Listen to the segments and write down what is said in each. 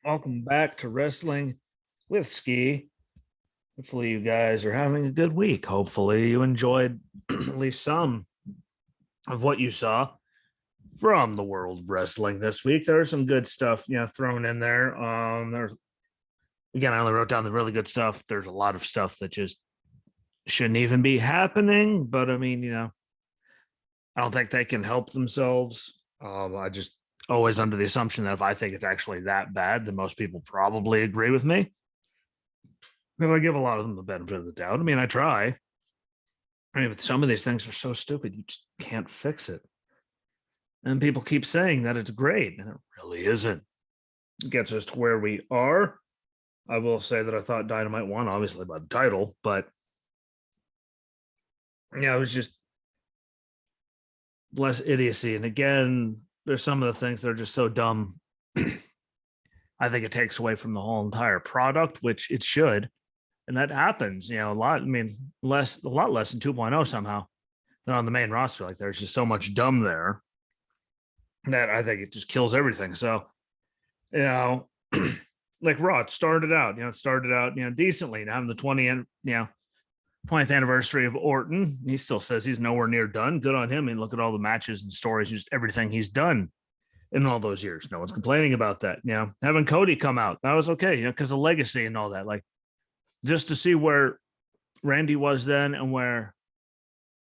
Welcome back to Wrestling with Ski. Hopefully, you guys are having a good week. Hopefully, you enjoyed at least some of what you saw from the world of wrestling this week. There's some good stuff, thrown in there. There's again, I only wrote down the really good stuff. There's a lot of stuff that just shouldn't even be happening, but I mean, I don't think they can help themselves. I just always under the assumption that if I think it's actually that bad, then most people probably agree with me. Because I give a lot of them the benefit of the doubt. I mean, I try. I mean, but some of these things are so stupid, you just can't fix it. And people keep saying that it's great, and it really isn't. It gets us to where we are. I will say that I thought Dynamite won, obviously, by the title, but it was just less idiocy. And again, there's some of the things that are just so dumb. I think it takes away from the whole entire product, which it should. And that happens, a lot. I mean, a lot less than 2.0 somehow than on the main roster. Like there's just so much dumb there that I think it just kills everything. So, like Raw, it started out decently, and having the 20th anniversary of Orton. He still says he's nowhere near done. Good on him. And look at all the matches and stories, just everything he's done in all those years. No one's complaining about that. Having Cody come out, that was okay, because of legacy and all that. Like just to see where Randy was then and where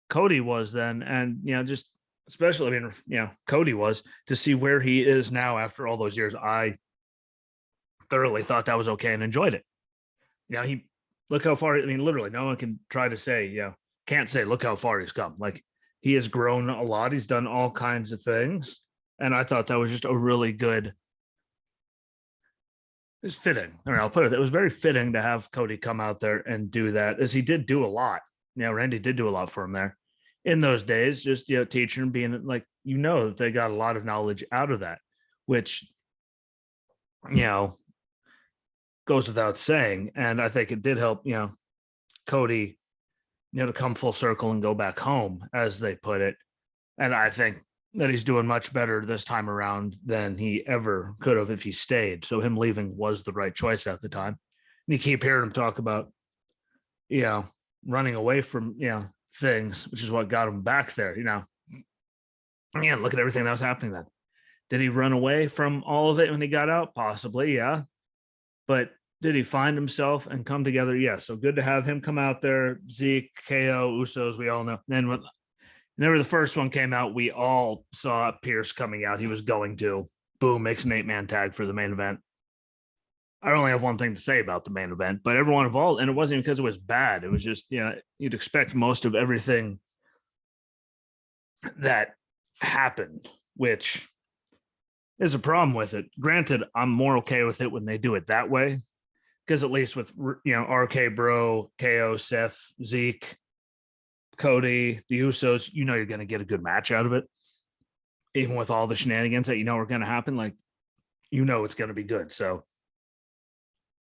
Cody was then, and just especially, Cody was, to see where he is now after all those years. I thoroughly thought that was okay and enjoyed it. He look how far. I mean, literally, no one can try to say, can't say, look how far he's come. Like he has grown a lot. He's done all kinds of things. And I thought that was just a really good, it's fitting. All right, I'll put it. It was very fitting to have Cody come out there and do that, as he did do a lot. Randy did do a lot for him there in those days, just, teaching, being like, that they got a lot of knowledge out of that, which, goes without saying. And I think it did help, Cody, to come full circle and go back home, as they put it. And I think that he's doing much better this time around than he ever could have if he stayed. So him leaving was the right choice at the time. And you keep hearing him talk about, running away from, things, which is what got him back there, Again, look at everything that was happening then. Did he run away from all of it when he got out? Possibly, yeah. But did he find himself and come together? Yeah. So good to have him come out there. Zeke, KO, Usos, we all know. Then whenever the first one came out, we all saw Pierce coming out. He was going to. Boom, makes an 8-man tag for the main event. I only have one thing to say about the main event, but everyone involved, and it wasn't even because it was bad. It was just, you'd expect most of everything that happened, which is a problem with it. Granted, I'm more okay with it when they do it that way, because at least with, RK Bro, KO, Seth, Zeke, Cody, the Usos, you're going to get a good match out of it. Even with all the shenanigans that are going to happen, like, it's going to be good. So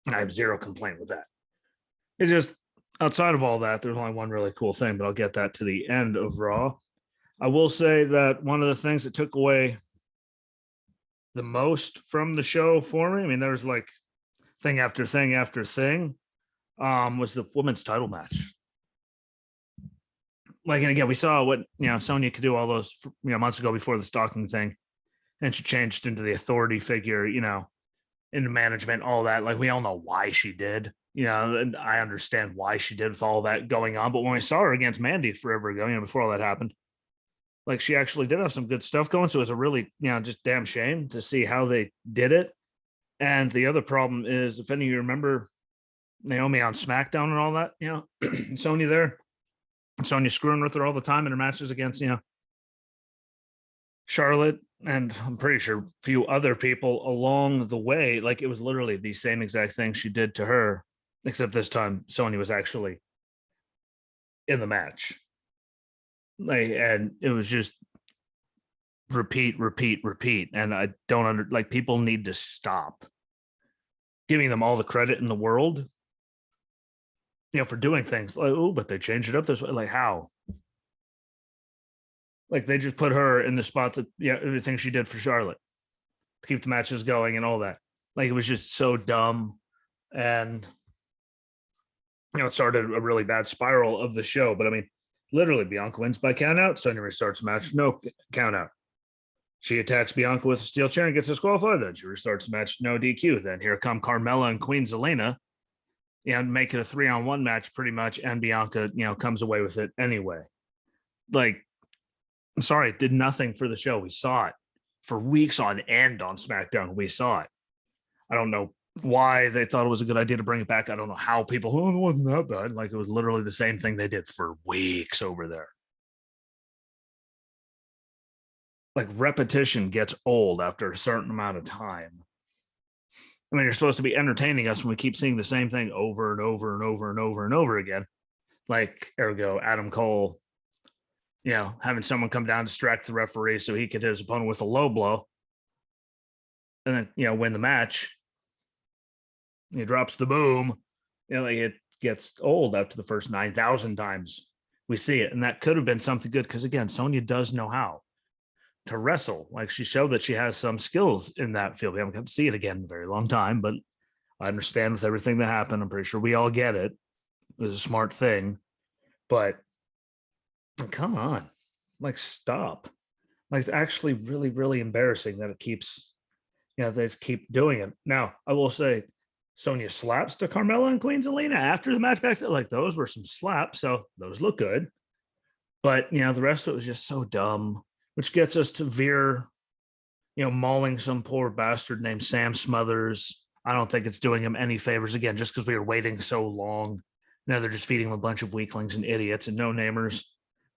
I have zero complaint with that. It's just outside of all that, there's only one really cool thing, but I'll get that to the end of Raw. I will say that one of the things that took away the most from the show for me, I mean, there was like thing after thing after thing, was the women's title match. Like, and again, we saw what, Sonya could do all those, months ago before the stalking thing. And she changed into the authority figure, into management, all that. Like, we all know why she did, and I understand why she did with all that going on. But when we saw her against Mandy forever ago, before all that happened, like, she actually did have some good stuff going. So it was a really, just damn shame to see how they did it. And the other problem is, if any of you remember Naomi on SmackDown and all that, Sonya there, Sonya screwing with her all the time in her matches against, Charlotte, and I'm pretty sure a few other people along the way. Like, it was literally the same exact thing she did to her, except this time Sonya was actually in the match. Like, and it was just repeat. And I don't people need to stop giving them all the credit in the world, for doing things like, oh, but they changed it up this way. Like, how? Like, they just put her in the spot that, everything she did for Charlotte to keep the matches going and all that. Like it was just so dumb. And it started a really bad spiral of the show. But I mean, literally, Bianca wins by count out. Sonya restarts the match, no count out. She attacks Bianca with a steel chair and gets disqualified. Then she restarts the match, no DQ. Then here come Carmella and Queen Zelina, and make it a 3-on-1 match pretty much. And Bianca, comes away with it anyway. Like, sorry, it did nothing for the show. We saw it for weeks on end on SmackDown. We saw it. I don't know why they thought it was a good idea to bring it back. I don't know how people, it wasn't that bad. Like it was literally the same thing they did for weeks over there. Like repetition gets old after a certain amount of time. I mean, you're supposed to be entertaining us when we keep seeing the same thing over and over and over and over and over again. Like, ergo, Adam Cole, having someone come down, distract the referee so he could hit his opponent with a low blow and then, win the match. He drops the boom. Like it gets old after the first 9,000 times we see it. And that could have been something good because, again, Sonya does know how to wrestle. Like she showed that she has some skills in that field. We haven't got to see it again in a very long time, but I understand with everything that happened. I'm pretty sure we all get it. It was a smart thing. But come on, like stop. Like it's actually really, really embarrassing that it keeps, they just keep doing it. Now, I will say, Sonya slaps to Carmella and Queen Zelina after the match back. Like those were some slaps, so those look good. But the rest of it was just so dumb, which gets us to Veer, mauling some poor bastard named Sam Smothers. I don't think it's doing him any favors again, just because we were waiting so long. Now they're just feeding him a bunch of weaklings and idiots and no namers.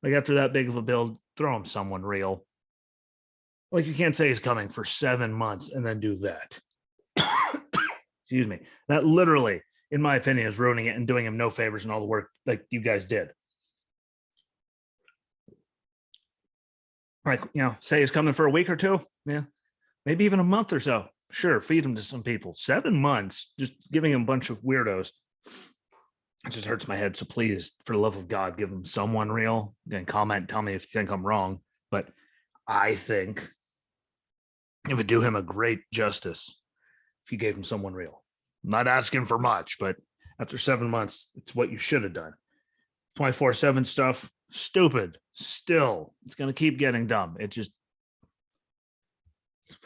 Like after that big of a build, throw him someone real. Like you can't say he's coming for 7 months and then do that. Excuse me. That literally, in my opinion, is ruining it and doing him no favors and all the work like you guys did. Like, say he's coming for a week or two. Yeah. Maybe even a month or so. Sure, feed him to some people. 7 months, just giving him a bunch of weirdos. It just hurts my head. So please, for the love of God, give him someone real. And comment, tell me if you think I'm wrong. But I think it would do him a great justice if you gave him someone real. I'm not asking for much, but after 7 months, it's what you should have done. 24/7 stuff, stupid. Still, it's going to keep getting dumb. It's a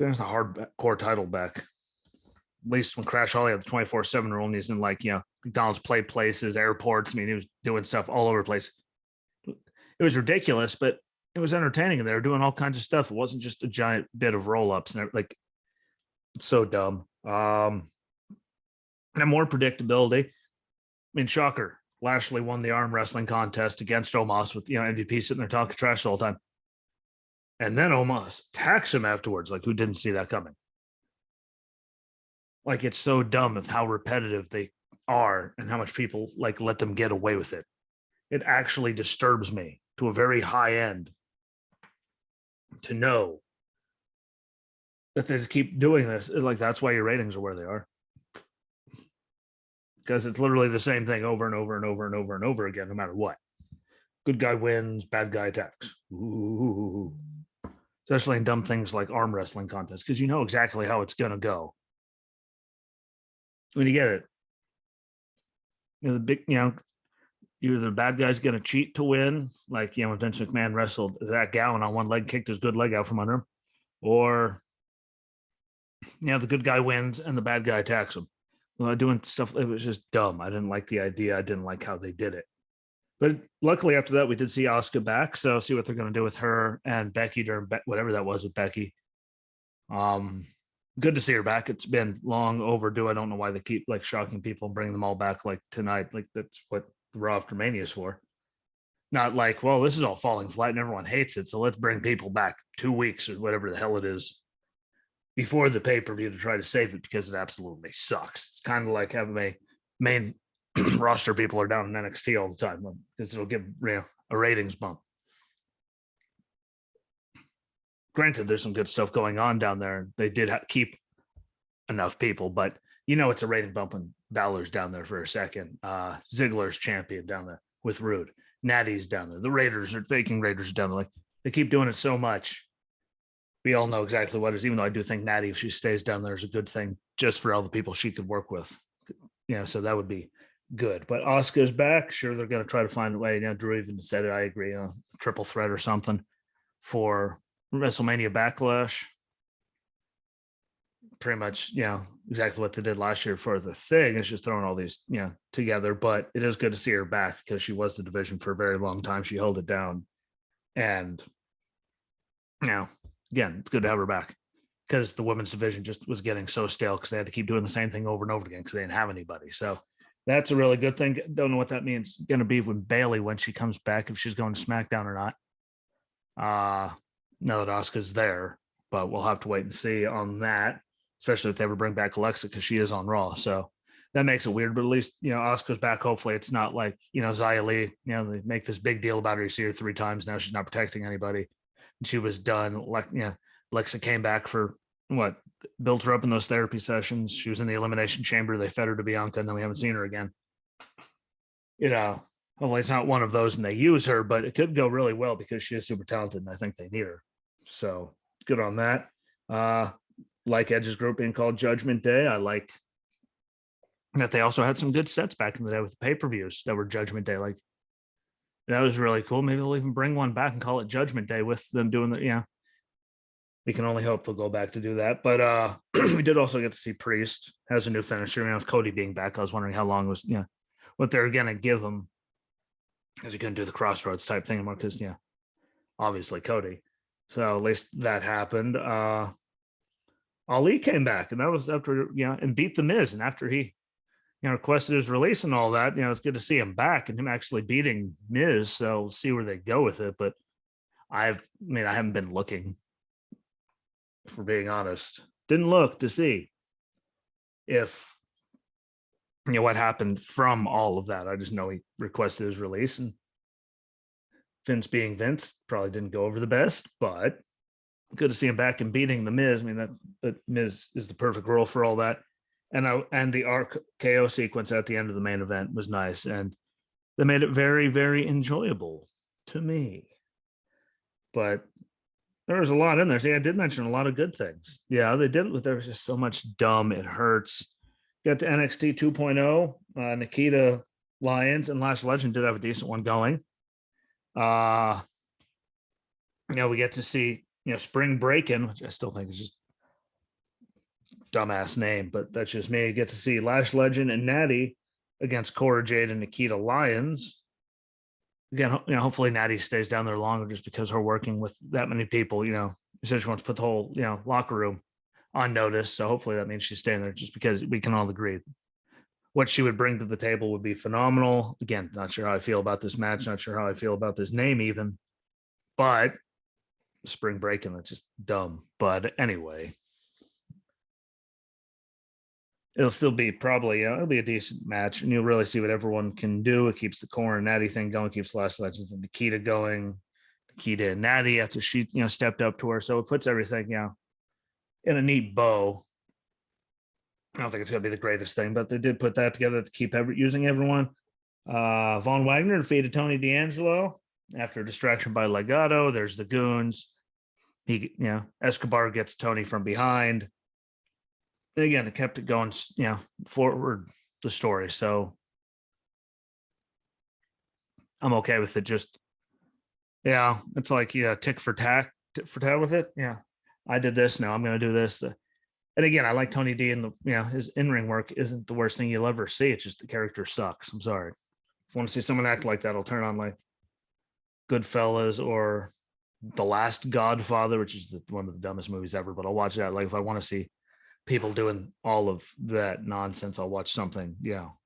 hardcore title back. At least when Crash Holly had the 24/7 rule, and he's in McDonald's play places, airports. I mean, he was doing stuff all over the place. It was ridiculous, but it was entertaining, and they were doing all kinds of stuff. It wasn't just a giant bit of roll-ups and like it's so dumb. And more predictability. I mean, shocker. Lashley won the arm wrestling contest against Omos with MVP sitting there talking trash the whole time. And then Omos attacks him afterwards. Like, who didn't see that coming? Like, it's so dumb of how repetitive they are and how much people let them get away with it. It actually disturbs me to a very high end to know that they just keep doing this. Like, that's why your ratings are where they are. Because it's literally the same thing over and over and over and over and over again, no matter what. Good guy wins, bad guy attacks. Ooh. Especially in dumb things like arm wrestling contests, because you know exactly how it's going to go. When you get it, the big, either the bad guy's going to cheat to win, like, when Vince McMahon wrestled Zach Gowen on one leg, kicked his good leg out from under him, or, the good guy wins and the bad guy attacks him. Doing stuff, it was just dumb. I didn't like the idea. I didn't like how they did it. But luckily, after that, we did see Asuka back. So see what they're going to do with her and Becky during whatever that was with Becky. Good to see her back. It's been long overdue. I don't know why they keep shocking people and bringing them all back tonight. That's what Raw after Mania is for. Not well, this is all falling flat and everyone hates it. So let's bring people back 2 weeks or whatever the hell it is before the pay-per-view to try to save it because it absolutely sucks. It's kind of like having a main roster people are down in NXT all the time because it'll give a ratings bump. Granted, there's some good stuff going on down there. They did keep enough people, but it's a rating bump when Balor's down there for a second. Ziggler's champion down there with Rude. Natty's down there. The Raiders are faking Raiders down there. They keep doing it so much we all know exactly what it is, even though I do think Natty, if she stays down there, is a good thing just for all the people she could work with. So that would be good. But Asuka's back. Sure, they're going to try to find a way. Drew even said it. I agree. Triple threat or something for WrestleMania Backlash. Pretty much, exactly what they did last year for the thing. It's just throwing all these, together. But it is good to see her back because she was the division for a very long time. She held it down. And, again, it's good to have her back because the women's division just was getting so stale because they had to keep doing the same thing over and over again because they didn't have anybody. So that's a really good thing. Don't know what that means going to be with Bailey when she comes back, if she's going to SmackDown or not. Now that Asuka's there, but we'll have to wait and see on that, especially if they ever bring back Alexa because she is on Raw. So that makes it weird, but at least, Asuka's back. Hopefully it's not like, Xia Li, they make this big deal about her. You see her 3 times now. She's not protecting anybody. And she was done. Like, Alexa came back for what? Built her up in those therapy sessions. She was in the Elimination Chamber. They fed her to Bianca, and then we haven't seen her again. Hopefully it's not one of those and they use her, but it could go really well because she is super talented and I think they need her. So good on that. Like Edge's group being called Judgment Day. I like that they also had some good sets back in the day with the pay-per-views that were Judgment Day. Like, that was really cool. Maybe they'll even bring one back and call it Judgment Day with them doing the, we can only hope they'll go back to do that. But we did also get to see Priest has a new finisher. With Cody being back, I was wondering how long was, what they're going to give him, because he couldn't do the Crossroads type thing anymore because, obviously Cody. So at least that happened. Ali came back, and that was after, and beat The Miz. And after he, requested his release and all that, it's good to see him back and him actually beating Miz. So we'll see where they go with it. But I haven't been looking, for being honest. Didn't look to see if, what happened from all of that. I just know he requested his release, and Vince being Vince probably didn't go over the best, but good to see him back and beating The Miz. That Miz is the perfect role for all that. And the RKO sequence at the end of the main event was nice, and they made it very, very enjoyable to me. But there was a lot in there. See, I did mention a lot of good things. Yeah, they did. There was just so much dumb. It hurts. Got to NXT 2.0. Nikita Lyons and Last Legend did have a decent one going. We get to see, Spring Breakin', which I still think is just dumbass name, but that's just me. You get to see Lash Legend and Natty against Cora Jade and Nikita Lyons. Again, hopefully Natty stays down there longer just because her working with that many people, said she wants to put the whole, locker room on notice. So hopefully that means she's staying there, just because we can all agree what she would bring to the table would be phenomenal. Again, not sure how I feel about this match, not sure how I feel about this name even, but Spring Breakin', that's just dumb. But anyway, it'll still be probably, it'll be a decent match, and you'll really see what everyone can do. It keeps the Core and Natty thing going, keeps Last Legends and Nikita going, Nikita and Natty after she, stepped up to her. So it puts everything, in a neat bow. I don't think it's going to be the greatest thing, but they did put that together to keep using everyone. Von Wagner defeated Tony D'Angelo after a distraction by Legado. There's the Goons. Escobar gets Tony from behind. And again, it kept it going, forward the story. So I'm okay with it. Just, it's like, tick for tack with it. Yeah, I did this. Now I'm going to do this. And again, I like Tony D, and his in-ring work isn't the worst thing you'll ever see. It's just the character sucks. I'm sorry. If I want to see someone act like that, I'll turn on like Goodfellas or The Last Godfather, which is one of the dumbest movies ever, but I'll watch that. Like, if I want to see people doing all of that nonsense, I'll watch something.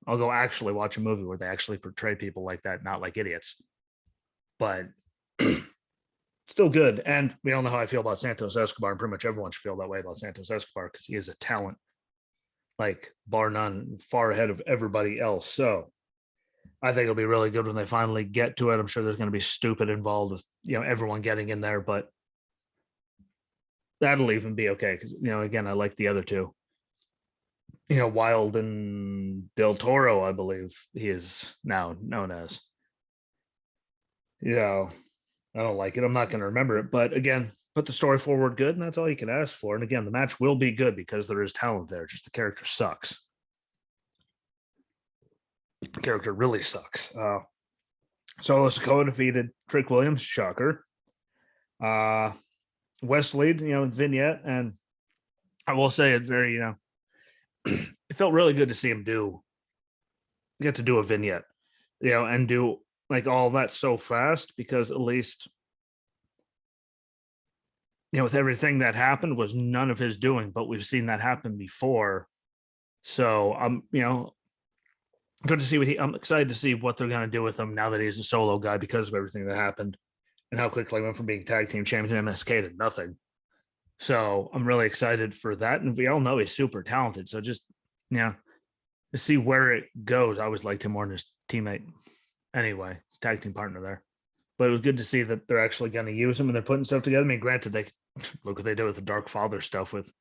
I'll go actually watch a movie where they actually portray people like that, not like idiots. But still good. And we all know how I feel about Santos Escobar, and pretty much everyone should feel that way about Santos Escobar because he is a talent, like bar none, far ahead of everybody else. So I think it'll be really good when they finally get to it. I'm sure there's going to be stupid involved with, everyone getting in there, but that'll even be okay because, again, I like the other two. Wild and Del Toro, I believe he is now known as. I don't like it. I'm not going to remember it. But again, put the story forward good, and that's all you can ask for. And again, the match will be good because there is talent there. Just the character sucks. The character really sucks. Solo Sikoa defeated Trick Williams, shocker. Wesley, vignette, and I will say it very, it felt really good to see him get to do a vignette, and do like all that so fast, because at least, with everything that happened was none of his doing, but we've seen that happen before. So I'm, good to see I'm excited to see what they're going to do with him now that he's a solo guy because of everything that happened and how quickly he went from being tag team champion MSK to nothing. So I'm really excited for that. And we all know he's super talented. So just, to see where it goes. I always liked him more than his teammate anyway, his tag team partner there. But it was good to see that they're actually going to use him and they're putting stuff together. I mean, granted, they look what they did with the Dark Father stuff with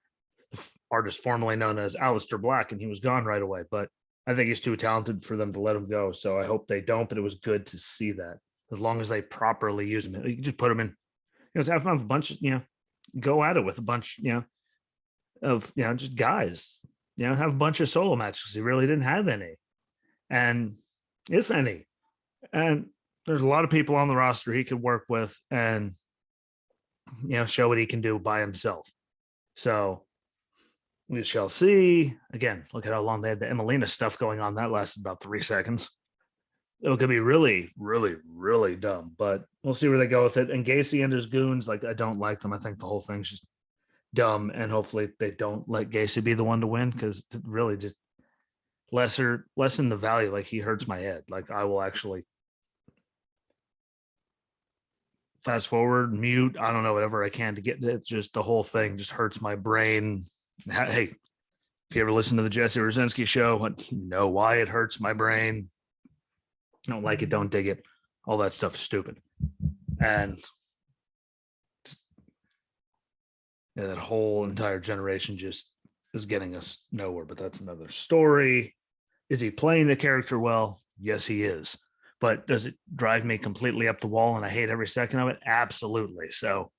the artist formerly known as Aleister Black, and he was gone right away. But I think he's too talented for them to let him go. So I hope they don't, but it was good to see that as long as they properly use him. You can just put him in, have a bunch of, go at it with a bunch, of, just guys, have a bunch of solo matches because he really didn't have any. And if any, and there's a lot of people on the roster he could work with and, show what he can do by himself. So we shall see. Again, look at how long they had the Emelina stuff going on. That lasted about 3 seconds. It could be really, really, really dumb, but we'll see where they go with it. And Gacy and his goons, I don't like them. I think the whole thing's just dumb, and hopefully they don't let Gacy be the one to win, because it really just lessen the value. Like, he hurts my head. Like, I will actually fast forward, mute, I don't know, whatever I can to get it. It's just the whole thing just hurts my brain. Hey, if you ever listen to the Jesse Rosinski show, you know why it hurts my brain. Don't like it, don't dig it. All that stuff is stupid. And that whole entire generation just is getting us nowhere, but that's another story. Is he playing the character well? Yes, he is. But does it drive me completely up the wall and I hate every second of it? Absolutely. So,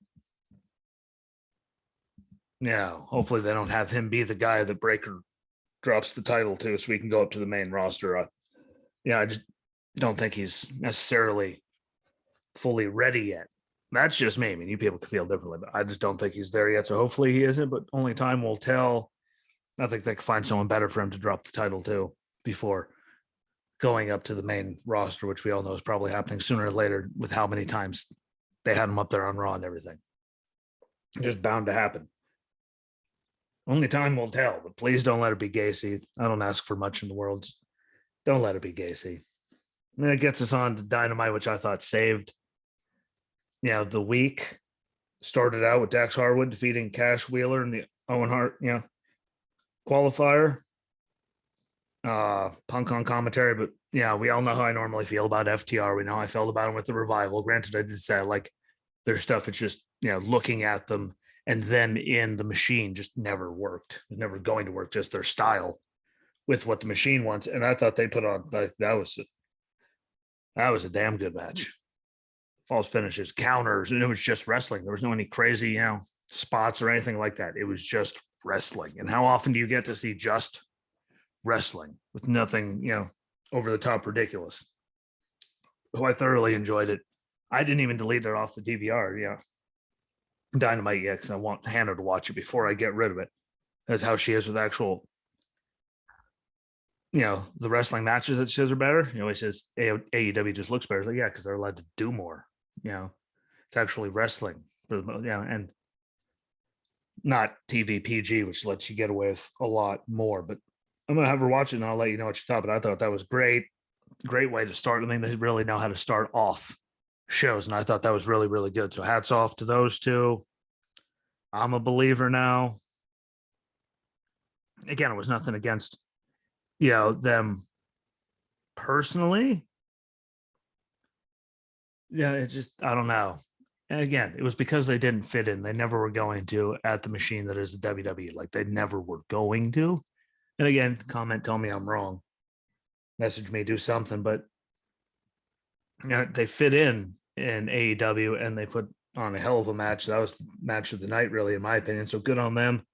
hopefully they don't have him be the guy that Breaker drops the title to so we can go up to the main roster. I just don't think he's necessarily fully ready yet. That's just me. I mean, you people can feel differently, but I just don't think he's there yet. So hopefully he isn't, but only time will tell. I think they can find someone better for him to drop the title to before going up to the main roster, which we all know is probably happening sooner or later with how many times they had him up there on Raw and everything. Just bound to happen. Only time will tell, but please don't let it be Gacy. I don't ask for much in the world. Just don't let it be Gacy. And then it gets us on to Dynamite, which I thought saved. The week started out with Dax Harwood defeating Cash Wheeler in the Owen Hart, qualifier. Punk on commentary, but we all know how I normally feel about FTR. We know how I felt about him with the Revival. Granted, I did say I like their stuff. It's just, looking at them and them in the machine just never worked. It's never going to work, just their style with what the machine wants. And I thought they put on, like, that was a damn good match. False finishes, counters, and it was just wrestling. There was no any crazy, spots or anything like that. It was just wrestling. And how often do you get to see just wrestling with nothing, over the top ridiculous? Oh, I thoroughly enjoyed it. I didn't even delete it off the DVR. Dynamite yet, because I want Hannah to watch it before I get rid of it. That's how she is with actual, the wrestling matches that she says are better. He says AEW just looks better. It's like, because they're allowed to do more. It's actually wrestling for the and not TV PG, which lets you get away with a lot more. But I'm gonna have her watch it and I'll let you know what you thought. But I thought that was great way to start. I mean, they really know how to start off shows, and I thought that was really, really good. So hats off to those two. I'm a believer now. Again, it was nothing against them personally. It's just, I don't know. And again, it was because they didn't fit in. They never were going to at the machine that is the WWE. Like, they never were going to. And again, comment, tell me I'm wrong. Message me, do something. But they fit in AEW, and they put on a hell of a match. That was the match of the night, really, in my opinion. So good on them.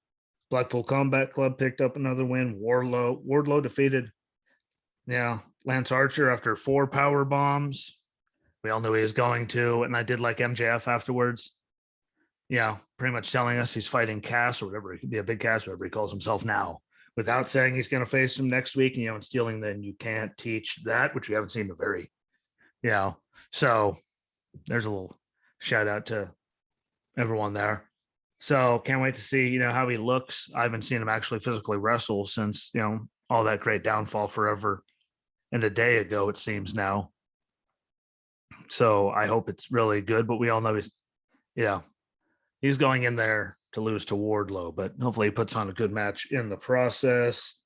Blackpool Combat Club picked up another win. Wardlow defeated, Lance Archer after 4 power bombs. We all knew he was going to, and I did like MJF afterwards. Pretty much telling us he's fighting Cass or whatever. He could be a big Cass, whatever he calls himself now, without saying he's going to face him next week. And stealing, then you can't teach that, which we haven't seen a very, So there's a little shout out to everyone there. So can't wait to see, how he looks. I haven't seen him actually physically wrestle since, all that great downfall forever and a day ago, it seems now. So I hope it's really good, but we all know he's going in there to lose to Wardlow, but hopefully he puts on a good match in the process.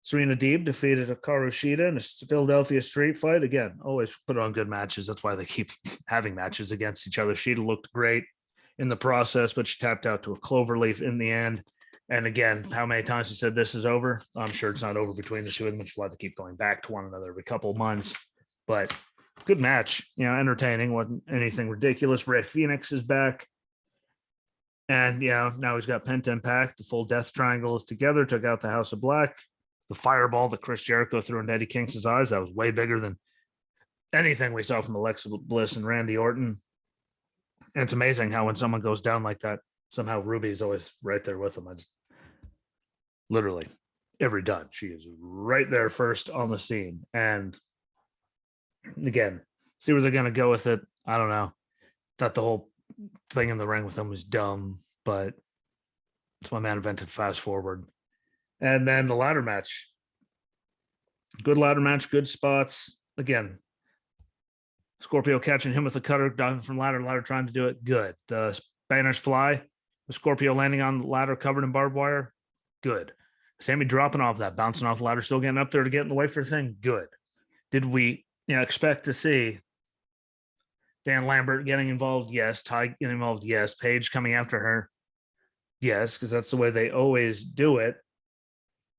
Serena Deeb defeated Hikaru Shida in a Philadelphia street fight. Again, always put on good matches. That's why they keep having matches against each other. Shida looked great in the process, but she tapped out to a cloverleaf in the end. And again, how many times we said this is over? I'm sure it's not over between the two of them, which is why they keep going back to one another every couple of months. But good match, entertaining, wasn't anything ridiculous. Rey Fenix is back. And now he's got Penta Impact. The full Death Triangle is together, took out the House of Black. The fireball that Chris Jericho threw in Eddie Kingston's eyes, that was way bigger than anything we saw from Alexa Bliss and Randy Orton. And it's amazing how when someone goes down like that, somehow Ruby is always right there with them. I just literally every done. She is right there first on the scene. And again, see where they're going to go with it. I don't know. Thought the whole thing in the ring with them was dumb, but it's my man invented fast forward. And then the ladder match. Good ladder match, good spots. Again, Scorpio catching him with a cutter, diving from ladder, trying to do it. Good. The Spanish fly, the Scorpio landing on the ladder covered in barbed wire. Good. Sammy dropping off that, bouncing off the ladder, still getting up there to get in the way for the thing. Good. Did we expect to see Dan Lambert getting involved? Yes. Ty getting involved? Yes. Paige coming after her? Yes, because that's the way they always do it.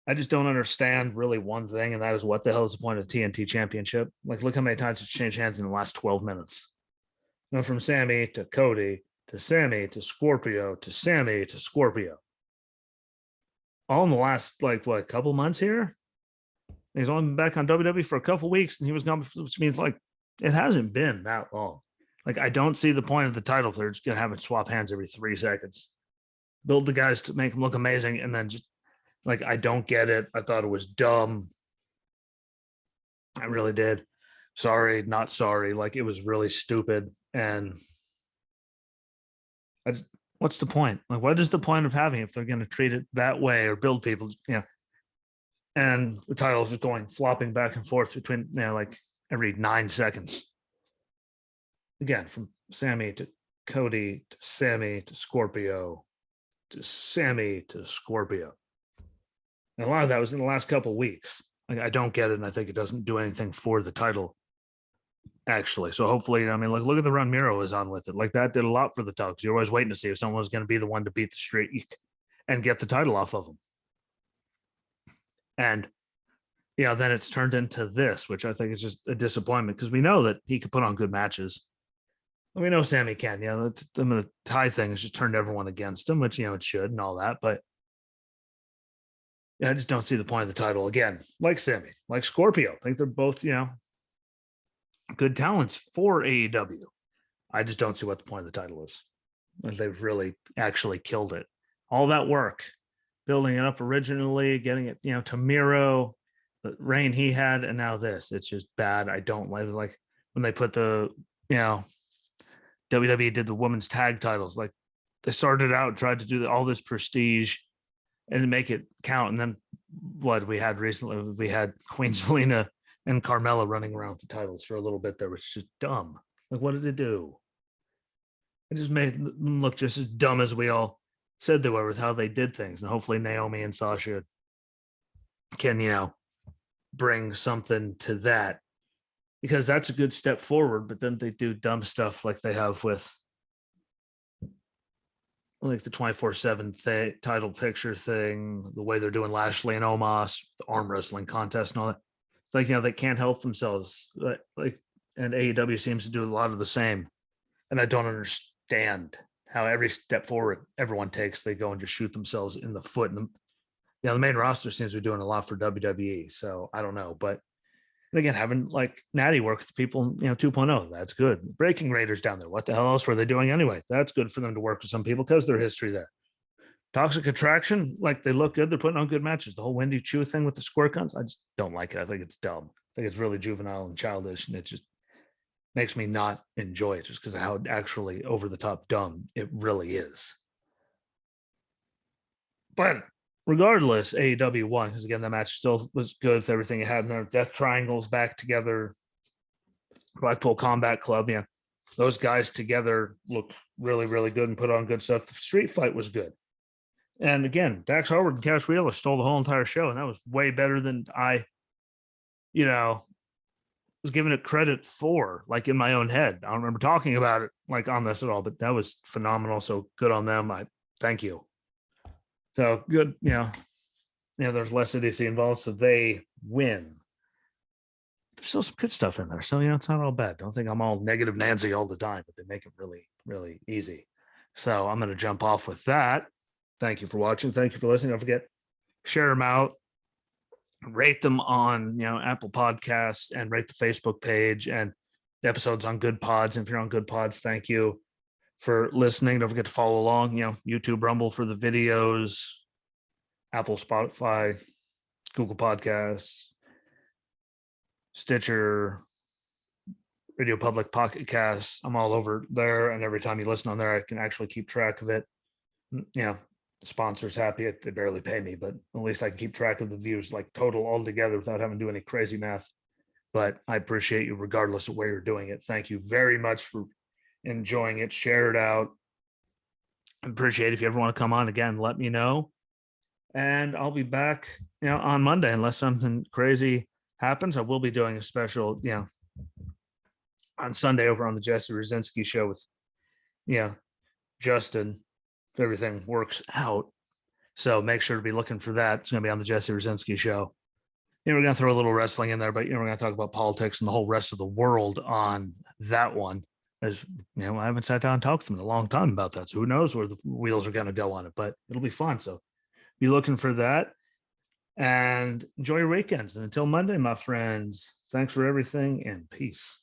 I just don't understand really one thing, and that is what the hell is the point of the TNT Championship? Like, look how many times it's changed hands in the last 12 minutes. From Sammy to Cody to Sammy to Scorpio to Sammy to Scorpio. All in the last, couple months here? He's only been back on WWE for a couple weeks, and he was gone, which means, it hasn't been that long. I don't see the point of the title if they're just going to have it swap hands every 3 seconds. Build the guys to make them look amazing, and then just, I don't get it. I thought it was dumb. I really did. Sorry, not sorry. It was really stupid. And what's the point? What is the point of having it if they're going to treat it that way or build people, And the title is just going flopping back and forth between, every 9 seconds. Again, from Sammy to Cody to Sammy to Scorpio to Sammy to Scorpio. And a lot of that was in the last couple of weeks. I don't get it, and I think it doesn't do anything for the title, actually. So hopefully, look at the run Miro is on with it. That did a lot for the title. You're always waiting to see if someone was going to be the one to beat the streak and get the title off of them. And, then it's turned into this, which I think is just a disappointment because we know that he could put on good matches. We know Sammy can. The tie thing has just turned everyone against him, which, it should and all that. But I just don't see the point of the title again. Like Sammy, like Scorpio. I think they're both, good talents for AEW. I just don't see what the point of the title is. They've really actually killed it. All that work, building it up originally, getting it, to Miro, the reign he had, and now this. It's just bad. I don't like when they put the, WWE did the women's tag titles. They started out, tried to do all this prestige and make it count. And then what we had recently, we had Queen Selena and Carmella running around with the titles for a little bit. That was just dumb. What did it do? It just made them look just as dumb as we all said they were with how they did things. And hopefully Naomi and Sasha can, bring something to that, because that's a good step forward. But then they do dumb stuff like they have with the 24/7 title picture thing, the way they're doing Lashley and Omos, the arm wrestling contest and all that. They can't help themselves. And AEW seems to do a lot of the same. And I don't understand. understand how every step forward everyone takes, they go and just shoot themselves in the foot. And the main roster seems to be doing a lot for WWE. So I don't know, but again, having like Natty work with people, 2.0, that's good. Breaking Raiders down there. What the hell else were they doing anyway? That's good for them to work with some people because their history there. Toxic Attraction, like they look good. They're putting on good matches. The whole Wendy Chu thing with the squirt guns, I just don't like it. I think it's dumb. I think it's really juvenile and childish, and it just makes me not enjoy it just because of how actually over the top dumb it really is. But regardless, AEW won because again, the match still was good with everything it had in there. Death Triangles back together, Blackpool Combat Club, those guys together looked really, really good and put on good stuff. The street fight was good. And again, Dax Harwood and Cash Wheeler stole the whole entire show, and that was way better than I, was giving it credit for, like in my own head. I don't remember talking about it like on this at all, but that was phenomenal. So good on them. I thank you. So good, there's less idiocy involved, so they win. There's still some good stuff in there, so it's not all bad. Don't think I'm all negative Nancy all the time, but they make it really, really easy. So I'm going to jump off with that. Thank you for watching. Thank you for listening. Don't forget, share them out, rate them on Apple Podcasts, and rate the Facebook page and the episodes on Good Pods. And if you're on Good Pods, thank you for listening. Don't forget to follow along. YouTube, Rumble for the videos, Apple, Spotify, Google Podcasts, Stitcher, Radio Public, Pocket Casts. I'm all over there, and every time you listen on there, I can actually keep track of it. The sponsor's happy. They barely pay me, but at least I can keep track of the views, like total altogether, without having to do any crazy math. But I appreciate you regardless of where you're doing it. Thank you very much for enjoying it. Share it out. I appreciate it. If you ever want to come on again, let me know. And I'll be back, on Monday, unless something crazy happens. I will be doing a special, on Sunday over on the Jesse Rosinski show with, Justin, if everything works out. So make sure to be looking for that. It's going to be on the Jesse Rosinski show. We're going to throw a little wrestling in there, but, we're going to talk about politics and the whole rest of the world on that one. As I haven't sat down and talked to them in a long time about that. So who knows where the wheels are going to go on it, but it'll be fun. So be looking for that and enjoy your weekends. And until Monday, my friends, thanks for everything and peace.